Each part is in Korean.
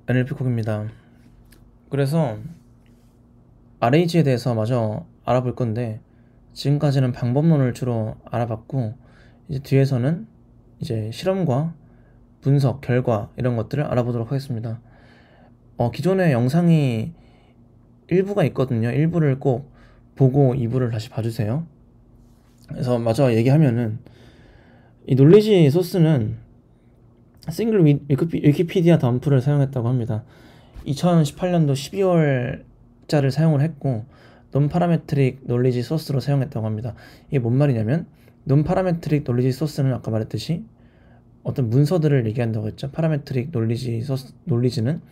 NLP콕입니다. 그래서 RAG에 대해서 마저 알아볼 건데, 지금까지는 방법론을 주로 알아봤고, 이제 뒤에서는 이제 실험과 분석, 결과 이런 것들을 알아보도록 하겠습니다. 기존에 영상이 일부가 있거든요. 일부를 꼭 보고 2부를 다시 봐주세요. 그래서 마저 얘기하면은, 이 놀리지 소스는 싱글 위키피디아 덤프를 사용했다고 합니다. 2018년도 12월자를 사용을 했고, 논 파라메트릭 놀리지 소스로 사용했다고 합니다. 이게 뭔 말이냐면, 논 파라메트릭 놀리지 소스는 아까 말했듯이 어떤 문서들을 얘기한다고 했죠. 파라메트릭 논리지는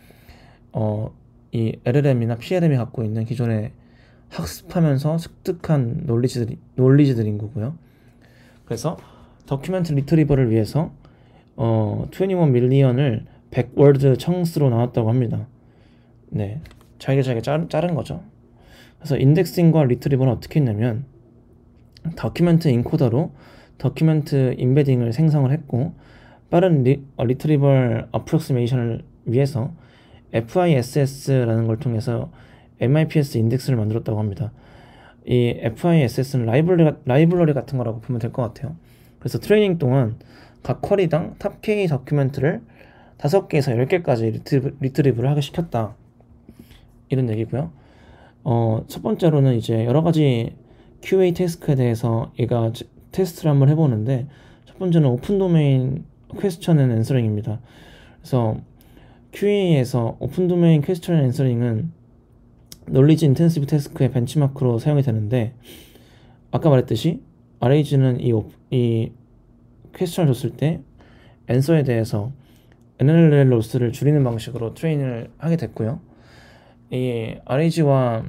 이 LLM이나 PLM이 갖고 있는 기존의 학습하면서 습득한 논리지들인 거고요. 그래서 더큐멘트 리트리버를 위해서 21 밀리언을 100워드 청스로 나왔다고 합니다. 네, 잘게 자른 거죠. 그래서 인덱싱과 리트리버는 어떻게 했냐면, 더큐멘트 인코더로 더큐멘트 임베딩을 생성을 했고, 빠른 리트리버 어프록시메이션을 위해서 FISS라는 걸 통해서 MIPS 인덱스를 만들었다고 합니다. 이 FISS는 라이브러리 같은 거라고 보면 될 것 같아요. 그래서 트레이닝 동안 각 쿼리당 탑 K 더큐멘트를 5개에서 10개까지 리트리브를 하게 시켰다, 이런 얘기고요. 첫 번째로는 이제 여러 가지 QA 태스크에 대해서 얘가 테스트를 한번 해보는데, 첫 번째는 오픈 도메인 퀘스천 앤 앤서링입니다. 그래서 QA에서 오픈 도메인 퀘스천 앤 앤서링은 놀리지 인텐시브 태스크의 벤치마크로 사용이 되는데, 아까 말했듯이 RAG는 이 퀘스천을 줬을 때 앤서에 대해서 NLL 로스를 줄이는 방식으로 트레이닝을 하게 됐고요. 이 RAG와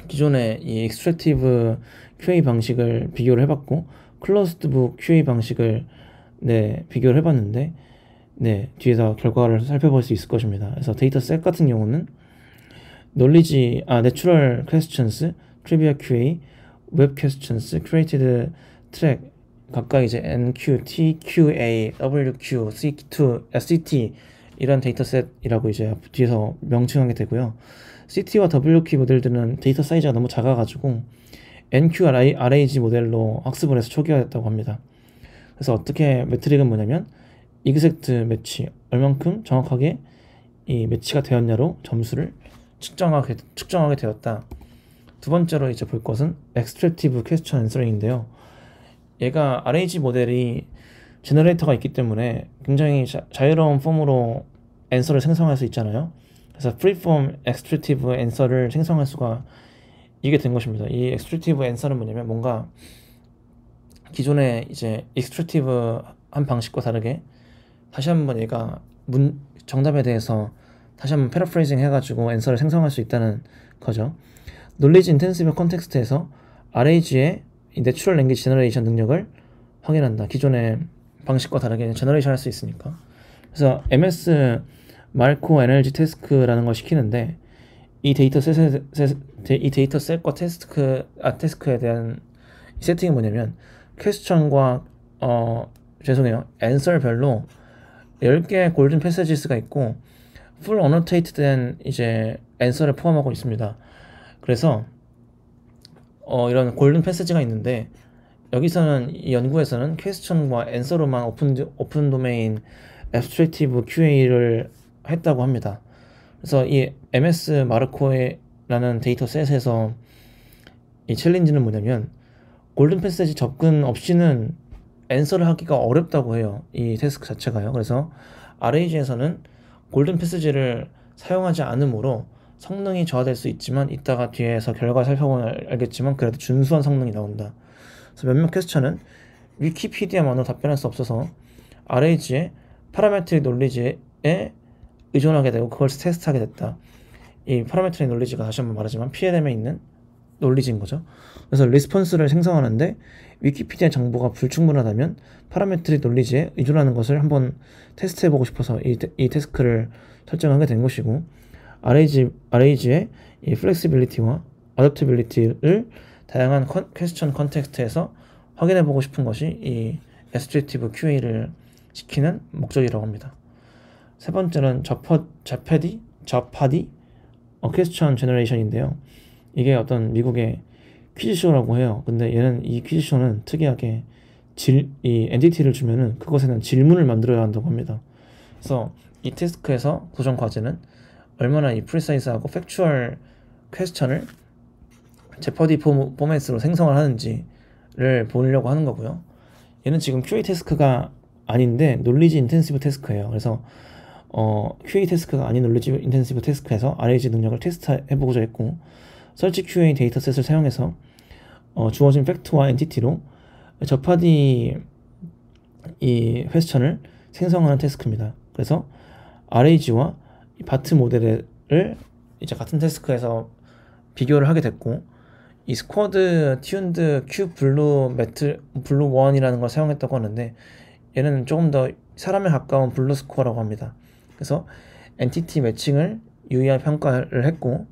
기존의 이 익스트랙티브 QA 방식을 비교를 해봤고, 클로즈드북 QA 방식을 비교를 해봤는데, 뒤에서 결과를 살펴볼 수 있을 것입니다. 그래서 데이터셋 같은 경우는 내추럴 퀘스천스, 트리비아 QA, 웹 퀘스천스, 크리에이티드 트랙 각각 이제 NQ, TQA, WQ, C2, SCT 이런 데이터셋이라고 이제 뒤에서 명칭하게 되고요. CT와 WQ 모델들은 데이터 사이즈가 너무 작아가지고 NQ-RAG 모델로 학습을 해서 초기화됐다고 합니다. 그래서 어떻게 매트릭은 뭐냐면, 이그젝트 매치, 얼만큼 정확하게 이 매치가 되었냐로 점수를 측정하게 되었다. 두 번째로 이제 볼 것은 extractive question answering인데요. 얘가 RAG 모델이 제너레이터가 있기 때문에 굉장히 자유로운 폼으로 앤서를 생성할 수 있잖아요. 그래서 freeform extractive answer를 생성할 수가 있게 된 것입니다. 이 extractive answer는 뭐냐면, 뭔가 기존의 이제 extractive 한 방식과 다르게 다시 한번 얘가 정답에 대해서 다시 한번 패러프레이징 해가지고 앤서를 생성할 수 있다는 거죠. 놀리지 인텐시브 컨텍스트에서 RAG의 내추럴 랭귀지 제너레이션 능력을 확인한다. 기존의 방식과 다르게 제너레이션 할 수 있으니까. 그래서 MS 마르코 NLG 태스크라는 걸 시키는데, 이 데이터셋과 태스크에 대한 세팅이 뭐냐면, 퀘스천과 앤서별로 10개의 골든 패세지스가 있고, 풀 어노테이트된 이제 앤서를 포함하고 있습니다. 그래서 이런 골든 패세지가 있는데, 여기서는 이 연구에서는 퀘스천과 앤서로만 오픈 도메인 애브스트랙티브 QA를 했다고 합니다. 그래서 이 MS 마르코라는 데이터셋에서 이 챌린지는 뭐냐면, 골든 패세지 접근 없이는 앤서를 하기가 어렵다고 해요, 이 태스크 자체가요. 그래서 RAG에서는 골든 패세지를 사용하지 않으므로 성능이 저하될 수 있지만, 이따가 뒤에서 결과 살펴보면 알겠지만 그래도 준수한 성능이 나온다. 그래서 몇몇 퀘스천은 위키피디아만으로 답변할 수 없어서 RAG의 파라메트릭 논리지에 의존하게 되고, 그걸 테스트하게 됐다. 이 파라메트릭 논리지가 다시 한번 말하지만 PLM에 있는 논리지인 거죠. 그래서 리스폰스를 생성하는데 위키피디아 정보가 불충분하다면 파라메트릭 논리지에 의존하는 것을 한번 테스트해보고 싶어서 이 태스크를 설정하게 된 것이고, RAG의 이 플렉시빌리티와 어댑티빌리티를 다양한 퀘스천 컨텍스트에서 확인해보고 싶은 것이 이 애스트랙티브 QA를 시키는 목적이라고 합니다. 세 번째는 저파디 퀘스천 제너레이션인데요. 이게 어떤 미국의 퀴즈쇼라고 해요. 근데 얘는 이 퀴즈쇼는 특이하게 이 엔티티를 주면은 그것에 대한 질문을 만들어야 한다고 합니다. 그래서 이 태스크에서 도전 과제는 얼마나 이 프리사이즈하고 팩추얼 퀘스천을 제퍼디 포맷으로 생성을 하는지를 보려고 하는 거고요. 얘는 지금 QA 태스크가 아닌데 놀리지 인텐시브 태스크예요. 그래서 QA 태스크가 아닌 놀리지 인텐시브 태스크에서 RAG 능력을 테스트해보고자 했고, 설치 QA 데이터셋을 사용해서 주어진 팩트와 엔티티로 저파디 이 퀘스천을 생성하는 태스크입니다. 그래서 RAG와 바트 모델을 이제 같은 태스크에서 비교를 하게 됐고, 이 스쿼드 튠드 큐 블루 블루 1이라는 걸 사용했다고 하는데, 얘는 조금 더 사람에 가까운 블루 스코어라고 합니다. 그래서 엔티티 매칭을 UI 평가를 했고,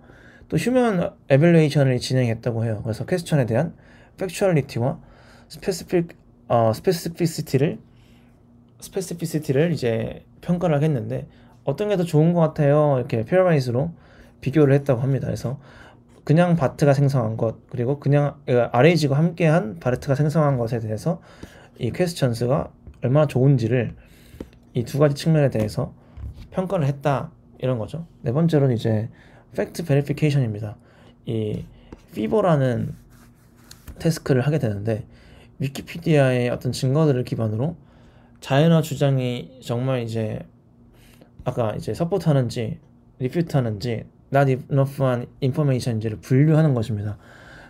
또 휴먼 에밸루에이션을 진행했다고 해요. 그래서 퀘스천에 대한 팩추얼리티와 스페시피시티를 이제 평가를 하겠는데, 어떤 게 더 좋은 것 같아요, 이렇게 페어라이즈로 비교를 했다고 합니다. 그래서 그냥 바트가 생성한 것, 그리고 그냥 RAG가 함께한 바르트가 생성한 것에 대해서 이 퀘스천스가 얼마나 좋은지를 이 두 가지 측면에 대해서 평가를 했다, 이런 거죠. 네 번째로는 이제 팩트 베리피케이션입니다. 이 피보라는 태스크를 하게 되는데, 위키피디아의 어떤 증거들을 기반으로 자연어 주장이 정말 이제 아까 이제 서포트하는지 리퓨트하는지 not enough한 인포메이션인지를 분류하는 것입니다.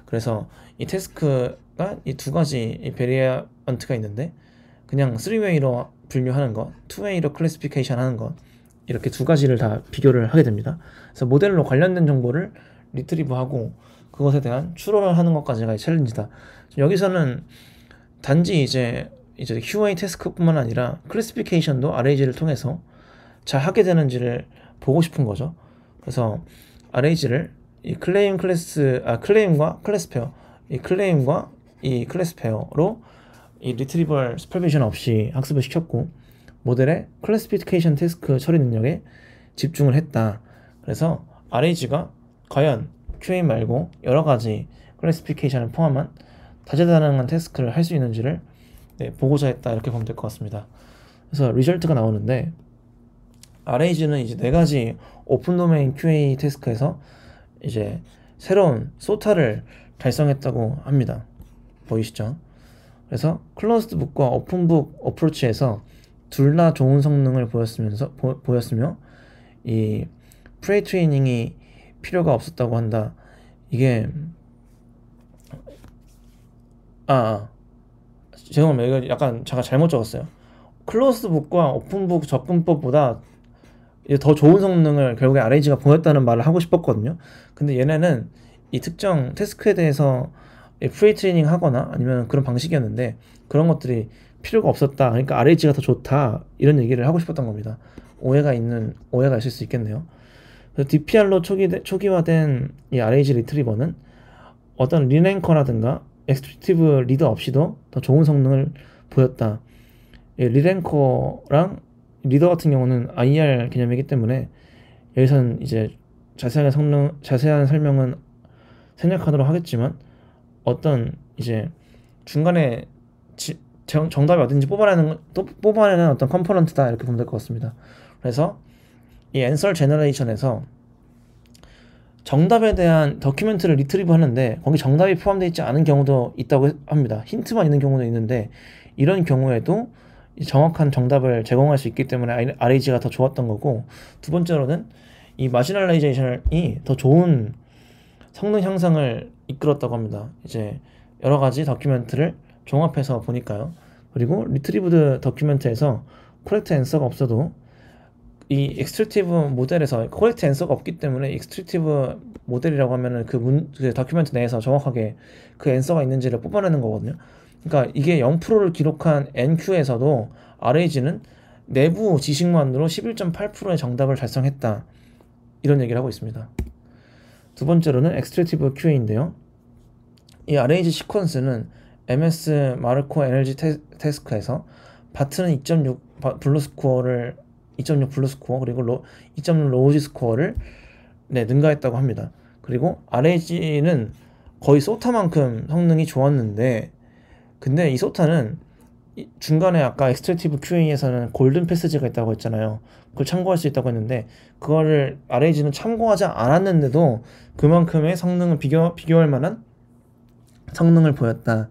그래서 이 태스크가 이 두 가지 이 베리언트가 있는데, 그냥 3웨이로 분류하는 것, 2웨이로 클래시피케이션 하는 것, 이렇게 두 가지를 다 비교를 하게 됩니다. 그래서 모델로 관련된 정보를 리트리브하고 그것에 대한 추론을 하는 것까지가 챌린지다. 여기서는 단지 이제 QA 태스크뿐만 아니라 클래시피케이션도 RAG를 통해서 잘 하게 되는지를 보고 싶은 거죠. 그래서 RAG를 이 클레임과 클래스페어, 이 클레임과 이 클래스페어로 이 리트리벌 슈퍼비전 없이 학습을 시켰고, 모델의 클래시피케이션 태스크 처리 능력에 집중을 했다. 그래서 RAG가 과연 QA 말고 여러 가지 클래시피케이션을 포함한 다재다능한 태스크를 할 수 있는지를 보고자 했다, 이렇게 보면 될 것 같습니다. 그래서 리절트가 나오는데, RAG는 이제 네 가지 오픈 도메인 QA 태스크에서 이제 새로운 소타를 달성했다고 합니다. 보이시죠? 그래서 클로즈드 북과 오픈북 어프로치에서 둘 다 좋은 성능을 보였으며 이 프레이 트레이닝이 필요가 없었다고 한다. 이게 죄송합니다. 이거 약간 제가 잘못 적었어요. 클로즈드 북과 오픈북 접근법보다 더 좋은 성능을 결국에 RAG가 보였다는 말을 하고 싶었거든요. 근데 얘네는 이 특정 태스크에 대해서 프리 트레이닝 하거나 아니면 그런 방식이었는데, 그런 것들이 필요가 없었다, 그러니까 RAG가 더 좋다, 이런 얘기를 하고 싶었던 겁니다. 오해가 있을 수 있겠네요. 그래서 DPR로 초기화된 이 RAG 리트리버는 어떤 리랭커라든가 엑스트랙티브 리더 없이도 더 좋은 성능을 보였다. 리랭커랑 리더 같은 경우는 IR 개념이기 때문에 여기서는 이제 자세한 설명은 생략하도록 하겠지만, 어떤 이제 중간에 정답이 어딘지 뽑아내는 어떤 컴포넌트다, 이렇게 보면 될 것 같습니다. 그래서 이 앤서 제너레이션에서 정답에 대한 더큐멘트를 리트리브 하는데 거기 정답이 포함되어 있지 않은 경우도 있다고 합니다. 힌트만 있는 경우도 있는데, 이런 경우에도 정확한 정답을 제공할 수 있기 때문에 RAG가 더 좋았던 거고, 두 번째로는 이 마지널라이제이션이 더 좋은 성능 향상을 이끌었다고 합니다. 이제 여러 가지 더큐멘트를 종합해서 보니까요. 그리고 리트리브드 더큐멘트에서 코렉트 앤서가 없어도 이 익스트랙티브 모델에서 코렉트 앤서가 없기 때문에 익스트랙티브 모델이라고 하면은 그 다큐멘트 내에서 정확하게 그 앤서가 있는지를 뽑아내는 거거든요. 그러니까 이게 0%를 기록한 NQ에서도 RAG는 내부 지식만으로 11.8%의 정답을 달성했다, 이런 얘기를 하고 있습니다. 두 번째로는 extractive QA인데요. 이 RAG 시퀀스는 MS 마르코 에너지 태스크에서 바트는 2.6 블루 스코어를 2.6 블루 스코어 그리고 2.6 로우지 스코어를 네, 능가했다고 합니다. 그리고 RAG는 거의 소타만큼 성능이 좋았는데, 근데 이 소타는 중간에 아까 엑스트랙티브 QA에서는 골든 패스지가 있다고 했잖아요. 그걸 참고할 수 있다고 했는데 그거를 RAG는 참고하지 않았는데도 그만큼의 성능을 비교할 만한 성능을 보였다는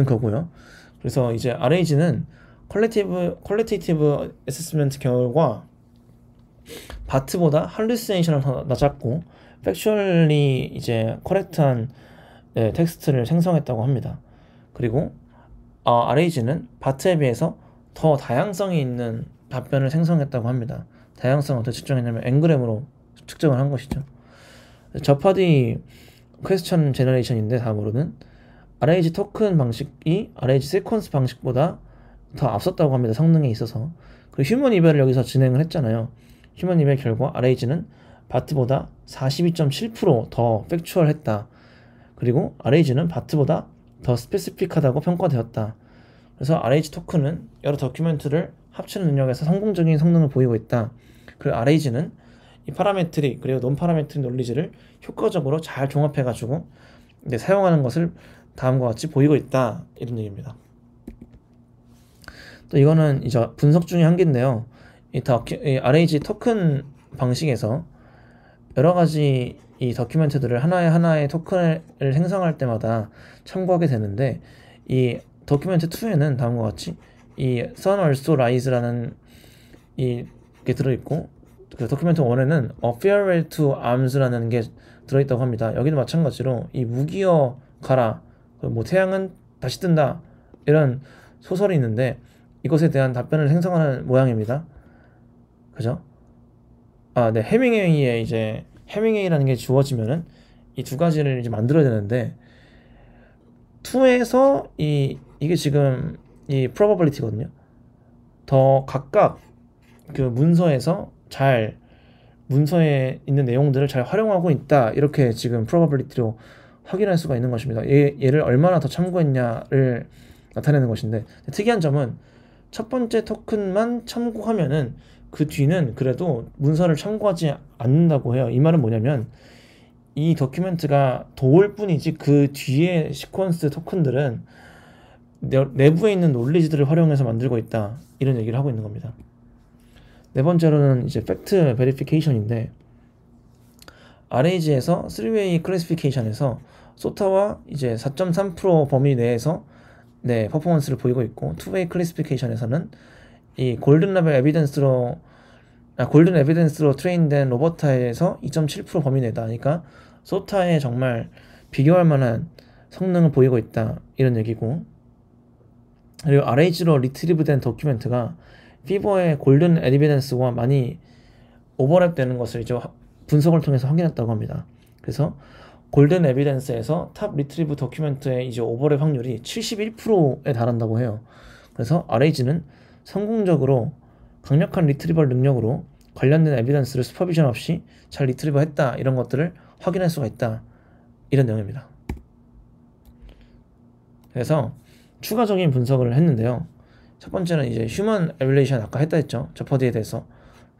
거고요. 그래서 이제 RAG는 퀄리테이티브 어세스먼트 결과 바트보다 할루시네이션을 더 낮았고 팩츄얼리 이제 커렉트한 네, 텍스트를 생성했다고 합니다. 그리고 RAG는 바트에 비해서 더 다양성이 있는 답변을 생성했다고 합니다. 다양성을 어떻게 측정했냐면 엔그램으로 측정을 한 것이죠. 저파디 퀘스천 제너레이션인데 다음으로는 RAG 토큰 방식이 RAG 세퀀스 방식보다 더 앞섰다고 합니다. 성능에 있어서. 그리고 휴먼 이벨을 여기서 진행을 했잖아요. 휴먼 이벨 결과 RAG는 바트보다 42.7% 더 팩추얼했다. 그리고 RAG는 바트보다 더 스페시픽하다고 평가되었다. 그래서 RAG 토큰은 여러 도큐멘트를 합치는 능력에서 성공적인 성능을 보이고 있다. 그리고 RAG는 이 파라메트릭 그리고 논 파라메트릭 논리지를 효과적으로 잘 종합해가지고 사용하는 것을 다음과 같이 보이고 있다. 이런 얘기입니다. 또 이거는 이제 분석 중의 한계인데요. 이 RAG 토큰 방식에서 여러 가지 이 도큐멘트들을 하나의 토큰을 생성할 때마다 참고하게 되는데 이 도큐멘트 2에는 다음과 같이 이 Sun Also Rise라는 게 들어있고 그 도큐멘트 1에는 A Farewell to Arms라는 게 들어있다고 합니다. 여기도 마찬가지로 이 무기여 가라, 뭐 태양은 다시 뜬다 이런 소설이 있는데 이것에 대한 답변을 생성하는 모양입니다. 그죠? 네, 해밍웨이에 이제 해밍웨이라는 게 주어지면은 이 두 가지를 이제 만들어야 되는데 2에서 이게 지금 이 probability거든요. 더 각각 그 문서에 있는 내용들을 잘 활용하고 있다. 이렇게 지금 probability로 확인할 수가 있는 것입니다. 얘를 얼마나 더 참고했냐를 나타내는 것인데 특이한 점은 첫 번째 토큰만 참고하면은 그 뒤는 그래도 문서를 참고하지 않는다고 해요. 이 말은 뭐냐면 이 도큐멘트가 도울 뿐이지 그 뒤에 시퀀스 토큰들은 내부에 있는 논리지들을 활용해서 만들고 있다. 이런 얘기를 하고 있는 겁니다. 네 번째로는 이제 팩트 베리피케이션인데 RAG에서 3-way 클래시피케이션에서 소타와 이제 4.3% 범위 내에서 퍼포먼스를 보이고 있고 2-way 클래시피케이션에서는 이 골든 에비던스로 트레인된 로버타에서 2.7% 범위 내다. 그러니까 소타에 정말 비교할 만한 성능을 보이고 있다. 이런 얘기고 그리고 RAG로 리트리브된 도큐멘트가 피버의 골든 에비던스와 많이 오버랩되는 것을 이제 분석을 통해서 확인했다고 합니다. 그래서 골든 에비던스에서 탑 리트리브 도큐멘트의 이제 오버랩 확률이 71%에 달한다고 해요. 그래서 RAG는 성공적으로 강력한 리트리버 능력으로 관련된 에비던스를 슈퍼비전 없이 잘 리트리버 했다. 이런 것들을 확인할 수가 있다. 이런 내용입니다. 그래서 추가적인 분석을 했는데요. 첫 번째는 이제 휴먼 에뮬레이션 아까 했다 했죠. 저퍼디에 대해서.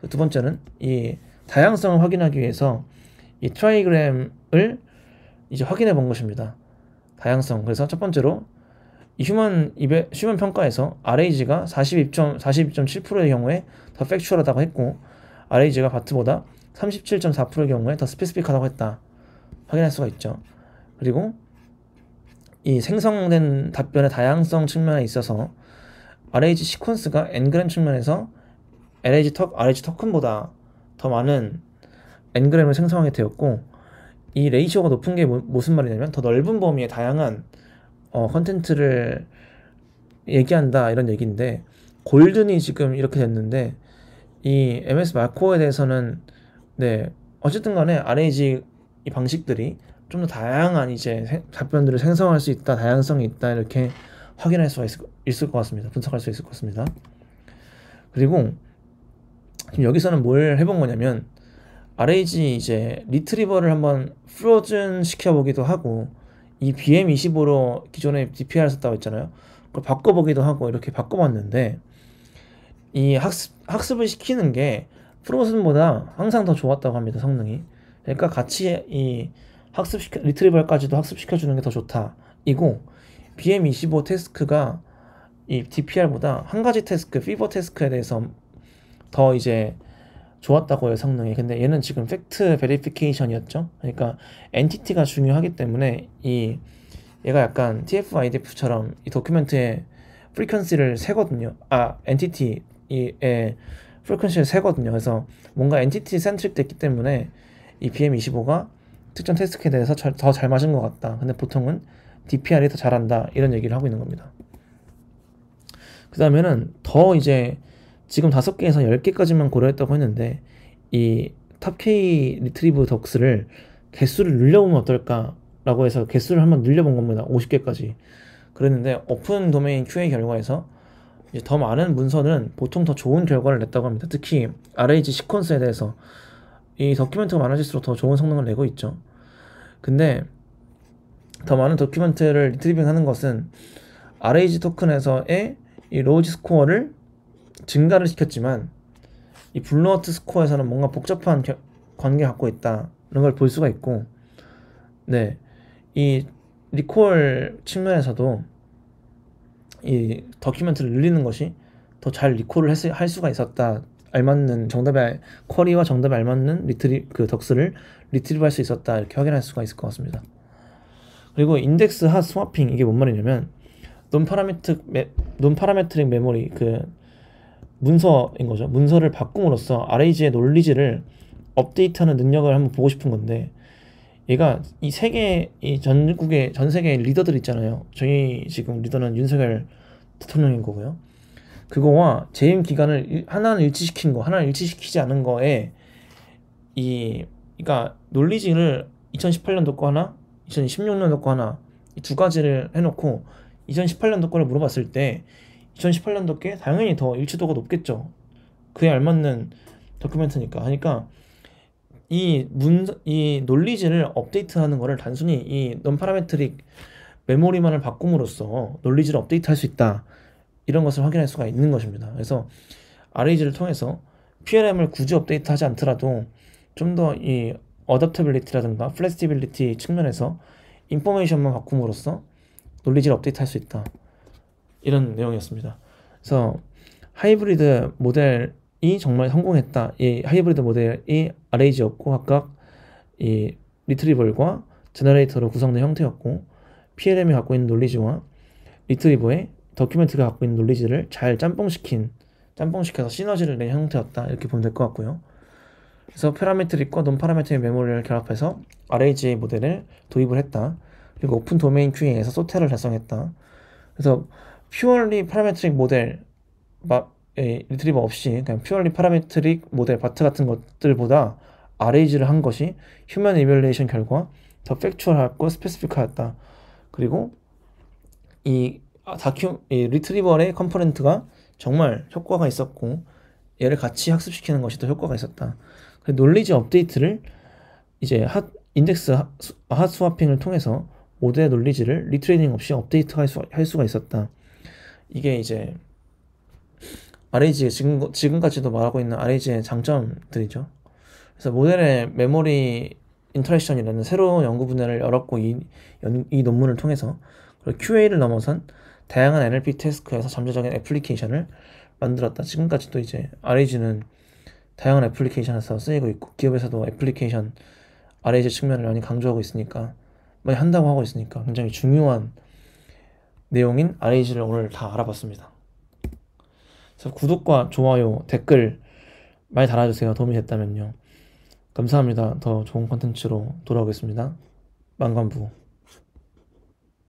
두 번째는 이 다양성을 확인하기 위해서 이 트라이그램을 이제 확인해 본 것입니다. 다양성. 그래서 첫 번째로 이 휴먼 평가에서 RAG가 42.7%의 경우에 더 팩추얼하다고 했고 RAG가 바트보다 37.4%의 경우에 더 스페시픽하다고 했다. 확인할 수가 있죠. 그리고 이 생성된 답변의 다양성 측면에 있어서 RAG 시퀀스가 N그램 측면에서 RAG 토큰보다 더 많은 N그램을 생성하게 되었고 이 레이시오가 높은 게 무슨 말이냐면 더 넓은 범위의 다양한 컨텐츠를 얘기한다 이런 얘기인데 골든이 지금 이렇게 됐는데 이 MS 마코에 대해서는 어쨌든 간에 RAG 이 방식들이 좀 더 다양한 이제 답변들을 생성할 수 있다, 다양성이 있다 이렇게 확인할 수가 있을 것 같습니다. 분석할 수 있을 것 같습니다. 그리고 지금 여기서는 뭘 해본 거냐면 RAG 이제 리트리버를 한번 프로즌 시켜보기도 하고 이 BM25로 기존에 DPR 썼다고 했잖아요. 그걸 바꿔보기도 하고 이렇게 바꿔봤는데 이 학습을 시키는 게 프로즌보다 항상 더 좋았다고 합니다, 성능이. 그러니까 같이 이 리트리버까지도 학습시켜주는 게 더 좋다. 이고, BM25 태스크가 이 DPR보다 한 가지 태스크, 피버 태스크에 대해서 더 이제 좋았다고 해요, 성능이. 근데 얘는 지금 팩트 베리피케이션이었죠. 그러니까 엔티티가 중요하기 때문에 얘가 약간 TF-IDF처럼 이 도큐멘트의 프리퀀시를 세거든요. 엔티티의 프리퀀시를 세거든요. 그래서 뭔가 엔티티 센트릭 됐기 때문에 이 BM25가 특정 태스크에 대해서 더 잘 맞은 것 같다. 근데 보통은 DPR이 더 잘한다. 이런 얘기를 하고 있는 겁니다. 그 다음에는 더 이제 지금 5개에서 10개까지만 고려했다고 했는데 이 탑K 리트리브 덕스를 개수를 늘려보면 어떨까라고 해서 개수를 한번 늘려본 겁니다. 50개까지. 그랬는데 오픈 도메인 QA 결과에서 이제 더 많은 문서는 보통 더 좋은 결과를 냈다고 합니다. 특히 RAG 시퀀스에 대해서 이 도큐멘트가 많아질수록 더 좋은 성능을 내고 있죠. 근데 더 많은 도큐멘트를 리트리빙 하는 것은 RAG 토큰에서의 이 로우지 스코어를 증가를 시켰지만 이 블루어트 스코어에서는 뭔가 복잡한 관계를 갖고 있다는 걸 볼 수가 있고, 네, 이 리콜 측면에서도 이 도큐멘트를 늘리는 것이 더 잘 리콜을 할 수가 있었다. 알맞는 정답에 쿼리와 정답에 알맞는 덕스를 리트리브 할 수 있었다. 이렇게 확인할 수가 있을 것 같습니다. 그리고 인덱스 핫 스와핑, 이게 뭔 말이냐면 논 파라메트릭 메모리 그 문서인 거죠. 문서를 바꿈으로써 RAG의 논리지를 업데이트하는 능력을 한번 보고 싶은 건데, 얘가 이 세계 이 전국의 전 세계 리더들 있잖아요. 저희 지금 리더는 윤석열 대통령인 거고요. 그거와 재임 기간을 하나는 일치시킨 거, 하나는 일치시키지 않은 거에 그러니까 논리지를 2018년도 거 하나, 2016년도 거 하나, 이 두 가지를 해놓고 2018년도 거를 물어봤을 때 2018년도 게 당연히 더 일치도가 높겠죠. 그에 알맞는 도큐멘트니까. 하니까 이 논리지를 업데이트하는 거를 단순히 이 non-parametric 메모리만을 바꿈으로써 논리지를 업데이트할 수 있다. 이런 것을 확인할 수가 있는 것입니다. 그래서 RAG를 통해서 PLM을 굳이 업데이트하지 않더라도 좀 더 이 어댑터빌리티라든가 플렉시빌리티 측면에서 인포메이션만 바꿈으로써 논리지를 업데이트할 수 있다. 이런 내용이었습니다. 그래서 하이브리드 모델이 정말 성공했다. 이 하이브리드 모델이 RAG였고 각각 이 리트리버과 제너레이터로 구성된 형태였고, PLM이 갖고 있는 논리지와 리트리버의 도큐멘트가 갖고 있는 논리지를 잘 짬뽕시켜서 시너지를 낸 형태였다. 이렇게 보면 될 것 같고요. 그래서 파라메트릭과 논 파라메트릭 메모리를 결합해서 RAG 모델을 도입을 했다. 그리고 오픈 도메인 QA에서 소테를 달성했다. 그래서 퓨얼리 파라메트릭 모델 리트리버 없이 그냥 퓨얼리 파라메트릭 모델 바트 같은 것들보다 RAG를 한 것이 휴먼 이밸리에이션 결과 더 팩추얼하고 스페시픽하였다. 그리고 이 리트리버의 컴포넌트가 정말 효과가 있었고 얘를 같이 학습시키는 것이 더 효과가 있었다. 논리지 업데이트를 이제 인덱스 핫 스와핑을 통해서 모델의 논리지를 리트레이닝 없이 업데이트할 수가 있었다. 이게 이제 RAG의 지금까지도 말하고 있는 RAG의 장점들이죠. 그래서 모델의 메모리 인터랙션이라는 새로운 연구 분야를 열었고, 이 논문을 통해서 QA를 넘어선 다양한 NLP 태스크에서 잠재적인 애플리케이션을 만들었다. 지금까지도 이제 RAG는 다양한 애플리케이션에서 쓰이고 있고, 기업에서도 애플리케이션 RAG 측면을 많이 강조하고 있으니까, 많이 한다고 하고 있으니까 굉장히 중요한 내용인 RAG를 오늘 다 알아봤습니다. 그래서 구독과 좋아요, 댓글 많이 달아주세요. 도움이 됐다면요. 감사합니다. 더 좋은 컨텐츠로 돌아오겠습니다. 만관부.